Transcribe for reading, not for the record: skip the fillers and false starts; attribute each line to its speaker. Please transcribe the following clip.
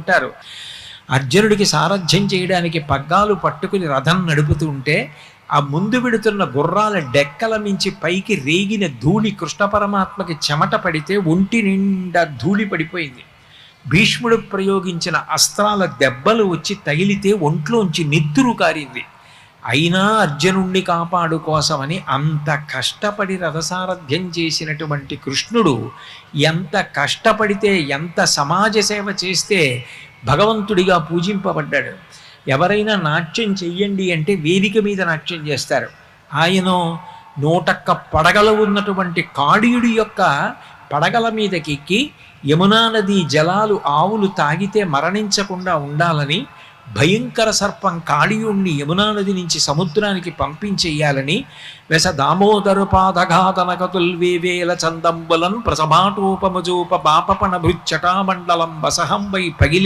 Speaker 1: అంటారు. అర్జునుడికి సారథ్యం చేయడానికి పగ్గాలు పట్టుకుని రథం నడుపుతూ ఉంటే ఆ ముందు విడుతున్న గుర్రాల డెక్కల మించి పైకి రేగిన ధూళి కృష్ణ పరమాత్మకి చెమట పడితే ఒంటి నిండా ధూళి పడిపోయింది. భీష్ముడు ప్రయోగించిన అస్త్రాల దెబ్బలు వచ్చి తగిలితే ఒంట్లోంచి నెత్తురు కారింది. అయినా అర్జునుణ్ణి కాపాడు కోసమని అంత కష్టపడి రథసారథ్యం చేసినటువంటి కృష్ణుడు ఎంత కష్టపడితే, ఎంత సమాజ సేవ చేస్తే భగవంతుడిగా పూజింపబడ్డాడు. ఎవరైనా నాట్యం చెయ్యండి అంటే వేదిక మీద నాట్యం చేస్తారు. ఆయన 101 పడగలు ఉన్నటువంటి కాళీయుడి యొక్క పడగల మీదకెక్కి యమునా నది జలాలు ఆవులు తాగితే మరణించకుండా ఉండాలని భయంకర సర్పం కాళీయుణ్ణి యమునా నది నుంచి సముద్రానికి పంపించేయాలని వెస దామోదరుపాదఘాతనకతుల్వేవేల చందంబులన్ ప్రసభాటోపమజోప బాపపణ భృచ్చటామండలం వసహం వై పగిలి